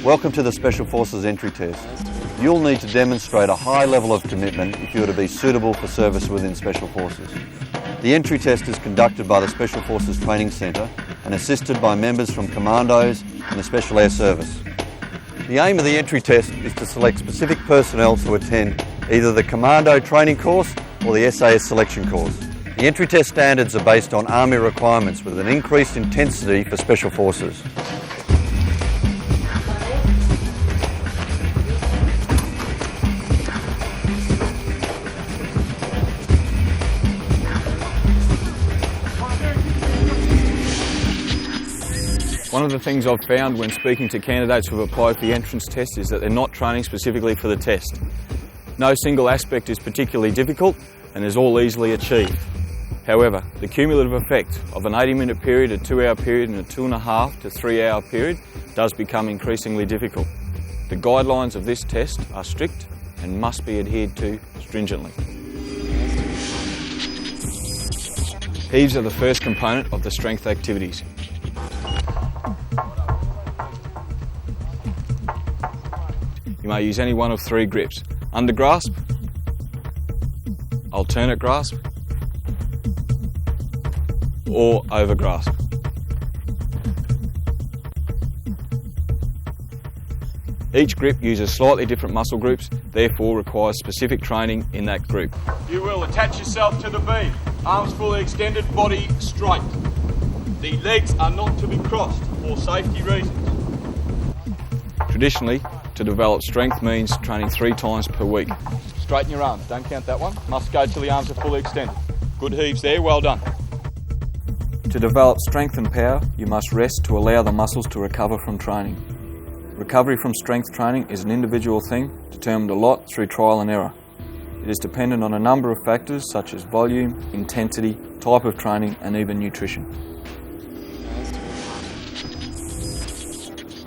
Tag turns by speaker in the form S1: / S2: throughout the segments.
S1: Welcome to the Special Forces entry test. You'll need to demonstrate a high level of commitment if you are to be suitable for service within Special Forces. The entry test is conducted by the Special Forces Training Centre and assisted by members from Commandos and the Special Air Service. The aim of the entry test is to select specific personnel to attend either the Commando training course or the SAS selection course. The entry test standards are based on Army requirements with an increased intensity for Special Forces.
S2: One of the things I've found when speaking to candidates who have applied for the entrance test is that they're not training specifically for the test. No single aspect is particularly difficult and is all easily achieved. However, the cumulative effect of an 80-minute period, a 2-hour period and a 2.5 to 3-hour period does become increasingly difficult. The guidelines of this test are strict and must be adhered to stringently. Heaves are the first component of the strength activities. You may use any one of 3 grips: under grasp, alternate grasp, or over grasp. Each grip uses slightly different muscle groups, therefore requires specific training in that group.
S3: You will attach yourself to the beam, arms fully extended, body straight. The legs are not to be crossed for safety reasons.
S2: Traditionally, to develop strength means training 3 times per week. Straighten your arms, don't count that one. Must go till the arms are fully extended. Good heaves there, well done. To develop strength and power, you must rest to allow the muscles to recover from training. Recovery from strength training is an individual thing, determined a lot through trial and error. It is dependent on a number of factors such as volume, intensity, type of training and even nutrition.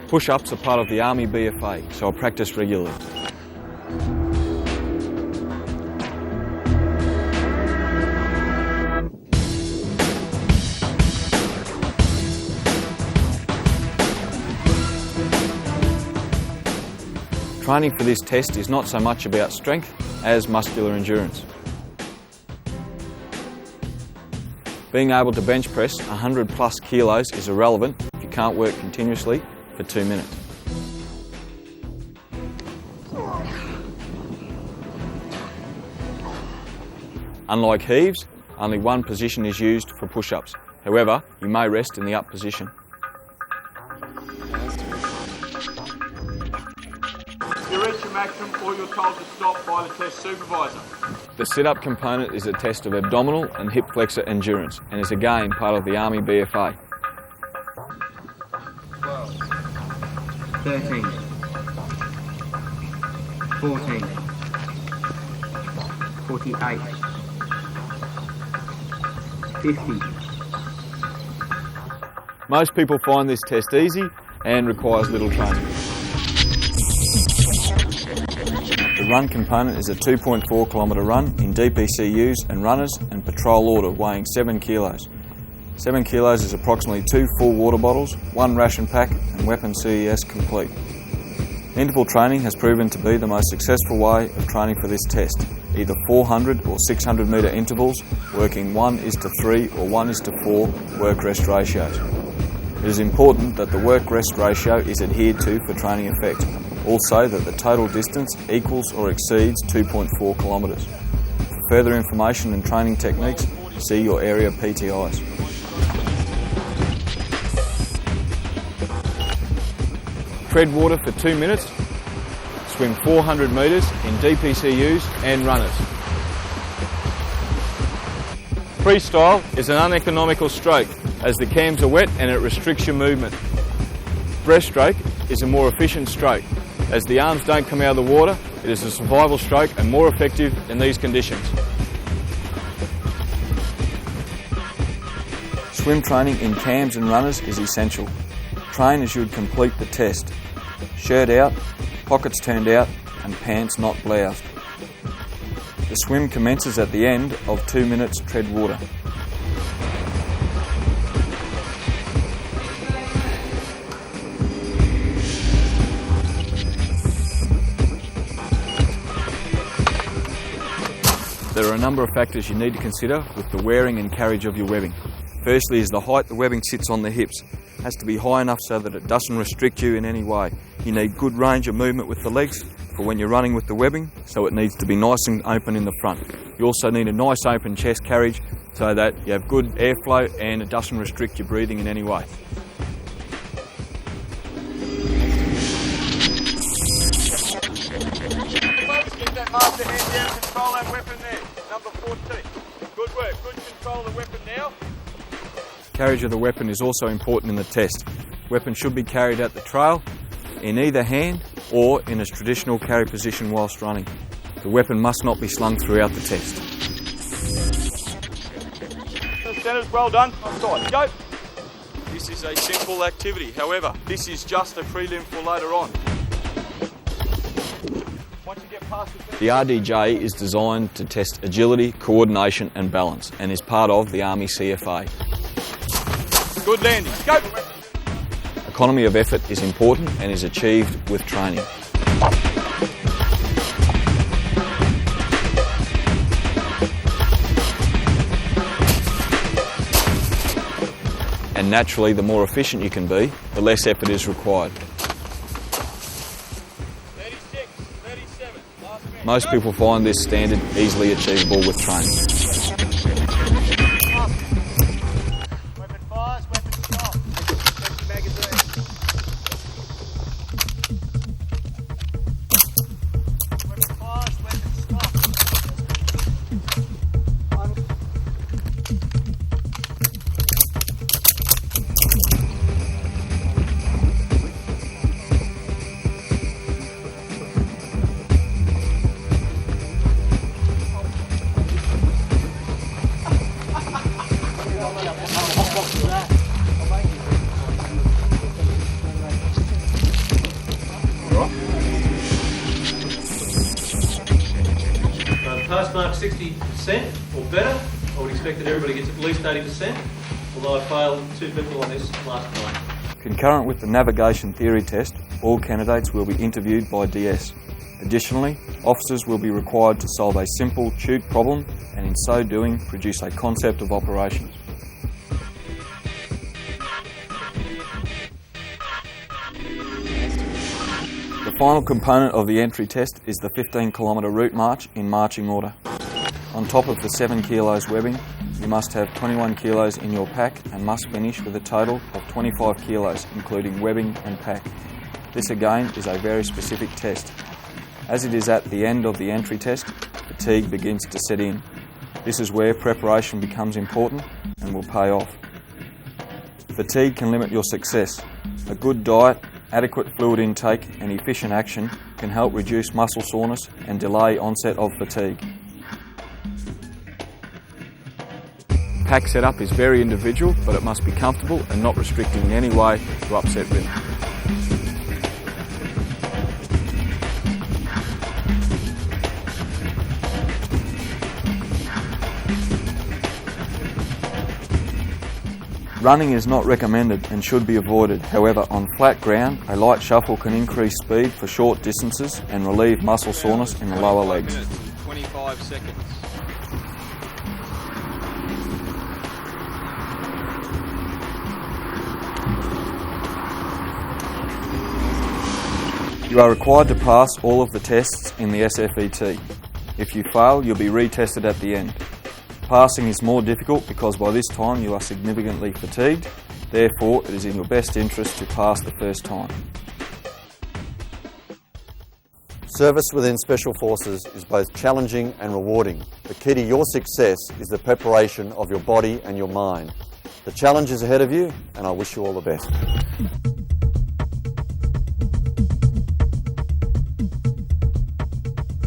S2: Push-ups are part of the Army BFA, so I practice regularly. Training for this test is not so much about strength as muscular endurance. Being able to bench press 100 plus kilos is irrelevant if you can't work continuously for 2 minutes. Unlike heaves, only one position is used for push-ups. However, you may rest in the up position.
S3: You reach your maximum or you're told to stop by the test supervisor.
S2: The sit-up component is a test of abdominal and hip flexor endurance and is again part of the Army BFA.
S4: 13, 14, 48, 50.
S2: Most people find this test easy and requires little training. The run component is a 2.4 kilometre run in DPCUs and runners and patrol order weighing 7 kilos. 7 kilos is approximately 2 full water bottles, 1 ration pack and weapon CES complete. Interval training has proven to be the most successful way of training for this test, either 400 or 600 metre intervals working 1:3 or 1:4 work-rest ratios. It is important that the work-rest ratio is adhered to for training effect, also that the total distance equals or exceeds 2.4 kilometres. For further information and training techniques, see your area PTIs. Tread water for 2 minutes, swim 400 metres in DPCUs and runners. Freestyle is an uneconomical stroke as the cams are wet and it restricts your movement. Breaststroke is a more efficient stroke. As the arms don't come out of the water, it is a survival stroke and more effective in these conditions. Swim training in cams and runners is essential. Train as you would complete the test. Shirt out, pockets turned out and pants not bloused. The swim commences at the end of 2 minutes tread water. There are a number of factors you need to consider with the wearing and carriage of your webbing. Firstly is the height the webbing sits on the hips. It has to be high enough so that it doesn't restrict you in any way. You need good range of movement with the legs for when you're running with the webbing, so it needs to be nice and open in the front. You also need a nice open chest carriage so that you have good airflow and it doesn't restrict your breathing in any way.
S3: Get that master hand down, control that weapon there. Number 14. Good work, good control of the weapon now.
S2: Carriage of the weapon is also important in the test. Weapon should be carried at the trail, in either hand or in a traditional carry position whilst running. The weapon must not be slung throughout the test.
S3: Centers, well done. Offside, go. This is a simple activity, however, this is just a prelim for later on. Once you get past
S2: The RDJ is designed to test agility, coordination and balance and is part of the Army CFA.
S3: good landing, go.
S2: Economy of effort is important and is achieved with training. And naturally, the more efficient you can be, the less effort is required.
S3: 36, 37, last man.
S2: Most people find this standard easily achievable with training.
S3: Weapon fires, weapon stop. Empty magazine. Weapon fires, weapon stop.
S5: Pass mark 60% or better. I would expect that everybody gets at least 80%, although I failed 2 people on this last night.
S2: Concurrent with the navigation theory test, all candidates will be interviewed by DS. Additionally, officers will be required to solve a simple tute problem and in so doing produce a concept of operations. The final component of the entry test is the 15-kilometre route march in marching order. On top of the 7 kilos webbing, you must have 21 kilos in your pack and must finish with a total of 25 kilos, including webbing and pack. This again is a very specific test. As it is at the end of the entry test, fatigue begins to set in. This is where preparation becomes important and will pay off. Fatigue can limit your success. A good diet, adequate fluid intake and efficient action can help reduce muscle soreness and delay onset of fatigue. Pack setup is very individual, but it must be comfortable and not restricting in any way to upset rhythm. Running is not recommended and should be avoided. However, on flat ground, a light shuffle can increase speed for short distances and relieve muscle soreness in the lower legs.
S3: 25 seconds.
S2: You are required to pass all of the tests in the SFET. If you fail, you'll be retested at the end. Passing is more difficult because by this time you are significantly fatigued, therefore it is in your best interest to pass the first time.
S1: Service within Special Forces is both challenging and rewarding. The key to your success is the preparation of your body and your mind. The challenge is ahead of you, and I wish you all the best.